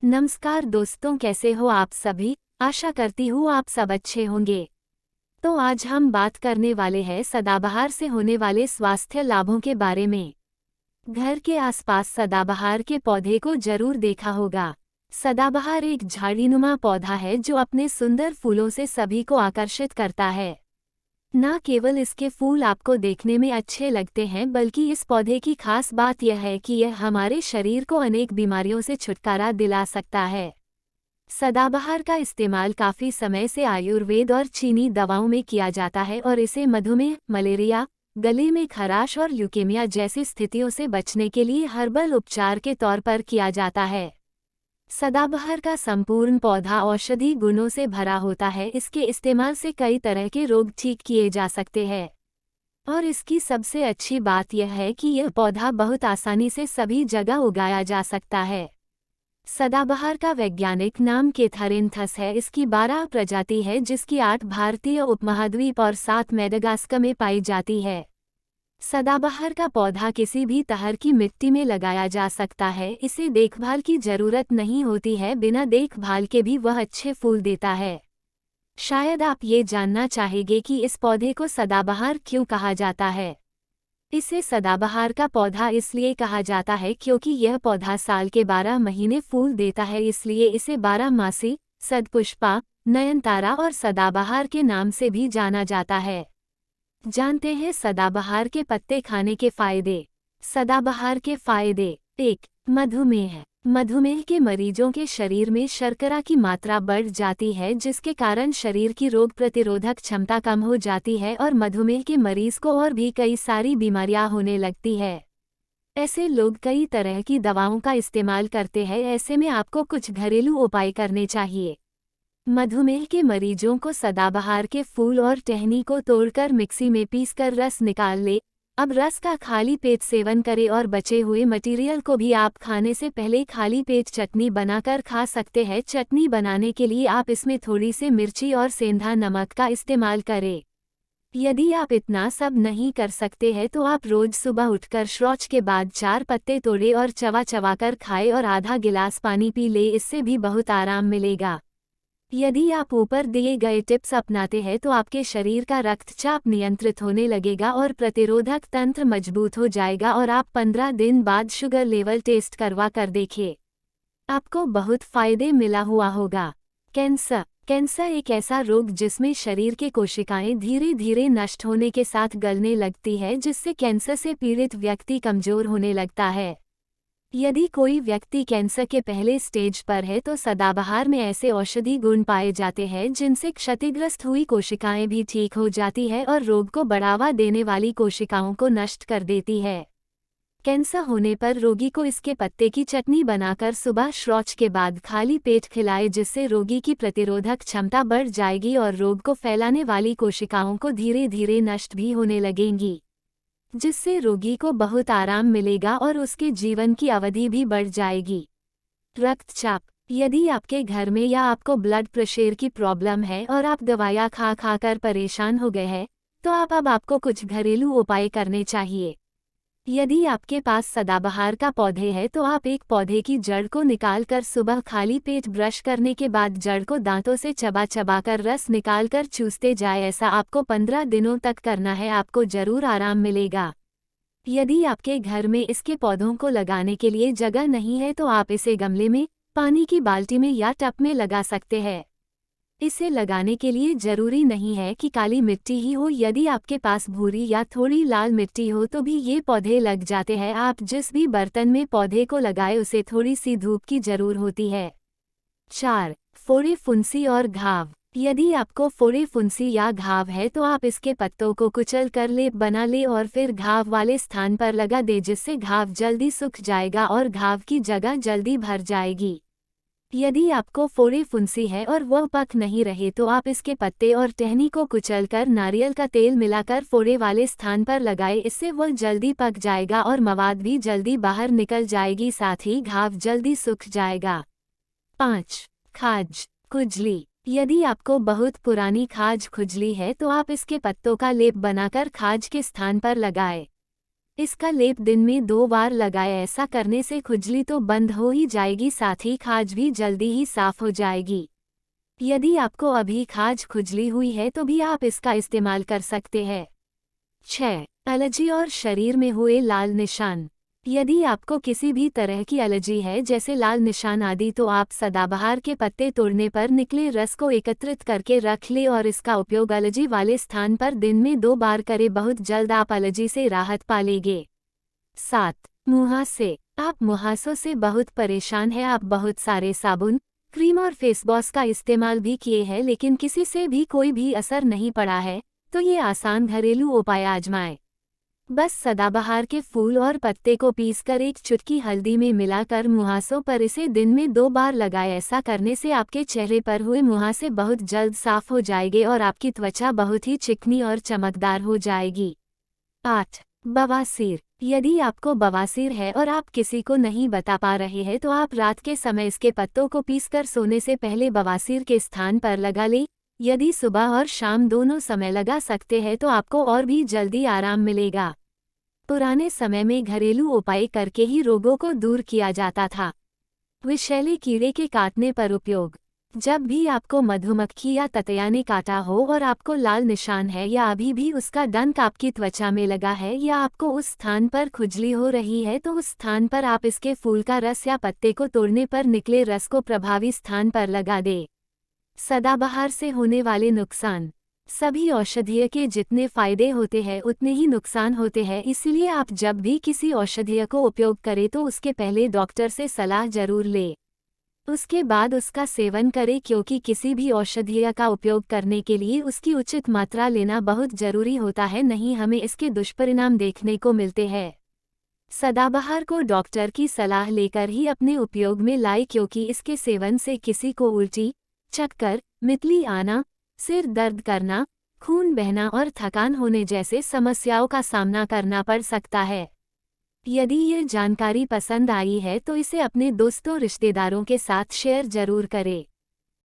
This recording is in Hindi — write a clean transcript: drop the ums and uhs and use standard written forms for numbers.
नमस्कार दोस्तों, कैसे हो आप सभी। आशा करती हूँ आप सब अच्छे होंगे। तो आज हम बात करने वाले हैं सदाबहार से होने वाले स्वास्थ्य लाभों के बारे में। घर के आसपास सदाबहार के पौधे को जरूर देखा होगा। सदाबहार एक झाड़ीनुमा पौधा है जो अपने सुंदर फूलों से सभी को आकर्षित करता है। न केवल इसके फूल आपको देखने में अच्छे लगते हैं, बल्कि इस पौधे की खास बात यह है कि यह हमारे शरीर को अनेक बीमारियों से छुटकारा दिला सकता है। सदाबहार का इस्तेमाल काफ़ी समय से आयुर्वेद और चीनी दवाओं में किया जाता है और इसे मधुमेह, मलेरिया, गले में खराश और ल्यूकेमिया जैसी स्थितियों से बचने के लिए हर्बल उपचार के तौर पर किया जाता है। सदाबहार का संपूर्ण पौधा औषधि गुणों से भरा होता है। इसके इस्तेमाल से कई तरह के रोग ठीक किए जा सकते हैं और इसकी सबसे अच्छी बात यह है कि यह पौधा बहुत आसानी से सभी जगह उगाया जा सकता है। सदाबहार का वैज्ञानिक नाम केथारिन्थस है। इसकी 12 प्रजाति है, जिसकी 8 भारतीय उपमहाद्वीप और 7 मेडागास्कर में पाई जाती है। सदाबहार का पौधा किसी भी तरह की मिट्टी में लगाया जा सकता है। इसे देखभाल की जरूरत नहीं होती है, बिना देखभाल के भी वह अच्छे फूल देता है। शायद आप ये जानना चाहेंगे कि इस पौधे को सदाबहार क्यों कहा जाता है। इसे सदाबहार का पौधा इसलिए कहा जाता है क्योंकि यह पौधा साल के 12 महीने फूल देता है, इसलिए इसे 12मासी, सदपुष्पा, नयनतारा और सदाबहार के नाम से भी जाना जाता है। जानते हैं सदाबहार के पत्ते खाने के फायदे। सदाबहार के फायदे। 1. मधुमेह। मधुमेह के मरीजों के शरीर में शर्करा की मात्रा बढ़ जाती है, जिसके कारण शरीर की रोग प्रतिरोधक क्षमता कम हो जाती है और मधुमेह के मरीज को और भी कई सारी बीमारियां होने लगती है। ऐसे लोग कई तरह की दवाओं का इस्तेमाल करते हैं, ऐसे में आपको कुछ घरेलू उपाय करने चाहिए। मधुमेह के मरीजों को सदाबहार के फूल और टहनी को तोड़कर मिक्सी में पीसकर रस निकाल ले। अब रस का खाली पेट सेवन करें और बचे हुए मटेरियल को भी आप खाने से पहले खाली पेट चटनी बनाकर खा सकते हैं। चटनी बनाने के लिए आप इसमें थोड़ी सी मिर्ची और सेंधा नमक का इस्तेमाल करें। यदि आप इतना सब नहीं कर सकते हैं तो आप रोज सुबह उठकर शौच के बाद 4 पत्ते तोड़े और चबा चबा कर खाएं और आधा गिलास पानी पी ले, इससे भी बहुत आराम मिलेगा। यदि आप ऊपर दिए गए टिप्स अपनाते हैं तो आपके शरीर का रक्तचाप नियंत्रित होने लगेगा और प्रतिरोधक तंत्र मजबूत हो जाएगा और आप 15 दिन बाद शुगर लेवल टेस्ट करवा कर देखें। आपको बहुत फायदे मिला हुआ होगा। कैंसर। कैंसर एक ऐसा रोग जिसमें शरीर के कोशिकाएं धीरे धीरे नष्ट होने के साथ गलने लगती है, जिससे कैंसर से पीड़ित व्यक्ति कमजोर होने लगता है। यदि कोई व्यक्ति कैंसर के पहले स्टेज पर है तो सदाबहार में ऐसे औषधि गुण पाए जाते हैं जिनसे क्षतिग्रस्त हुई कोशिकाएं भी ठीक हो जाती है और रोग को बढ़ावा देने वाली कोशिकाओं को नष्ट कर देती है। कैंसर होने पर रोगी को इसके पत्ते की चटनी बनाकर सुबह शौच के बाद खाली पेट खिलाए, जिससे रोगी की प्रतिरोधक क्षमता बढ़ जाएगी और रोग को फैलाने वाली कोशिकाओं को धीरे धीरे नष्ट भी होने लगेंगी, जिससे रोगी को बहुत आराम मिलेगा और उसके जीवन की अवधि भी बढ़ जाएगी। रक्तचाप। यदि आपके घर में या आपको ब्लड प्रेशर की प्रॉब्लम है और आप दवाइयाँ खा खा कर परेशान हो गए हैं, तो अब आपको कुछ घरेलू उपाय करने चाहिए। यदि आपके पास सदाबहार का पौधे है तो आप एक पौधे की जड़ को निकालकर सुबह खाली पेट ब्रश करने के बाद जड़ को दांतों से चबा चबा कर रस निकालकर चूसते जाए। ऐसा आपको 15 दिनों तक करना है, आपको जरूर आराम मिलेगा। यदि आपके घर में इसके पौधों को लगाने के लिए जगह नहीं है तो आप इसे गमले में, पानी की बाल्टी में या टब में लगा सकते हैं। इसे लगाने के लिए जरूरी नहीं है कि काली मिट्टी ही हो, यदि आपके पास भूरी या थोड़ी लाल मिट्टी हो तो भी ये पौधे लग जाते हैं। आप जिस भी बर्तन में पौधे को लगाए उसे थोड़ी सी धूप की जरूर होती है। 4. फोड़े, फुंसी और घाव। यदि आपको फोड़े, फुंसी या घाव है तो आप इसके पत्तों को कुचल कर लेप बना ले और फिर घाव वाले स्थान पर लगा दे, जिससे घाव जल्दी सूख जाएगा और घाव की जगह जल्दी भर जाएगी। यदि आपको फोड़े, फुंसी है और वह पक नहीं रहे तो आप इसके पत्ते और टहनी को कुचलकर नारियल का तेल मिलाकर फोड़े वाले स्थान पर लगाए, इससे वह जल्दी पक जाएगा और मवाद भी जल्दी बाहर निकल जाएगी, साथ ही घाव जल्दी सूख जाएगा। 5. खाज, खुजली। यदि आपको बहुत पुरानी खाज खुजली है तो आप इसके पत्तों का लेप बनाकर खाज के स्थान पर लगाएं। इसका लेप दिन में 2 बार लगाए। ऐसा करने से खुजली तो बंद हो ही जाएगी, साथ ही खाज भी जल्दी ही साफ हो जाएगी। यदि आपको अभी खाज खुजली हुई है तो भी आप इसका इस्तेमाल कर सकते हैं। 6. एलर्जी और शरीर में हुए लाल निशान। यदि आपको किसी भी तरह की एलर्जी है जैसे लाल निशान आदि, तो आप सदाबहार के पत्ते तोड़ने पर निकले रस को एकत्रित करके रख ले और इसका उपयोग एलर्जी वाले स्थान पर दिन में 2 बार करें। बहुत जल्द आप एलर्जी से राहत पालेंगे। 7. मुहासे। आप मुहासों से बहुत परेशान हैं। आप बहुत सारे साबुन, क्रीम और फेस वॉश का इस्तेमाल भी किए हैं लेकिन किसी से भी कोई भी असर नहीं पड़ा है, तो ये आसान घरेलू उपाय आजमाएं। बस सदाबहार के फूल और पत्ते को पीसकर एक चुटकी हल्दी में मिलाकर मुहासों पर इसे दिन में 2 बार लगाएं। ऐसा करने से आपके चेहरे पर हुए मुहासे बहुत जल्द साफ हो जाएंगे और आपकी त्वचा बहुत ही चिकनी और चमकदार हो जाएगी। 8. बवासीर। यदि आपको बवासीर है और आप किसी को नहीं बता पा रहे हैं तो आप रात के समय इसके पत्तों को पीसकर सोने से पहले बवासीर के स्थान पर लगा लें। यदि सुबह और शाम दोनों समय लगा सकते हैं तो आपको और भी जल्दी आराम मिलेगा। पुराने समय में घरेलू उपाय करके ही रोगों को दूर किया जाता था। विषैले कीड़े के काटने पर उपयोग। जब भी आपको मधुमक्खी या ततैया ने काटा हो और आपको लाल निशान है या अभी भी उसका डंक आपकी त्वचा में लगा है या आपको उस स्थान पर खुजली हो रही है, तो उस स्थान पर आप इसके फूल का रस या पत्ते को तोड़ने पर निकले रस को प्रभावी स्थान पर लगा दे। सदाबहार से होने वाले नुकसान। सभी औषधीय के जितने फायदे होते हैं उतने ही नुकसान होते हैं, इसलिए आप जब भी किसी औषधीय को उपयोग करें तो उसके पहले डॉक्टर से सलाह जरूर लें। उसके बाद उसका सेवन करें, क्योंकि किसी भी औषधीय का उपयोग करने के लिए उसकी उचित मात्रा लेना बहुत जरूरी होता है, नहीं हमें इसके दुष्परिणाम देखने को मिलते हैं। सदाबहार को डॉक्टर की सलाह लेकर ही अपने उपयोग में लाएं, क्योंकि इसके सेवन से किसी को उल्टी, चक्कर, मितली आना, सिर दर्द करना, खून बहना और थकान होने जैसे समस्याओं का सामना करना पड़ सकता है। यदि ये जानकारी पसंद आई है तो इसे अपने दोस्तों रिश्तेदारों के साथ शेयर जरूर करें।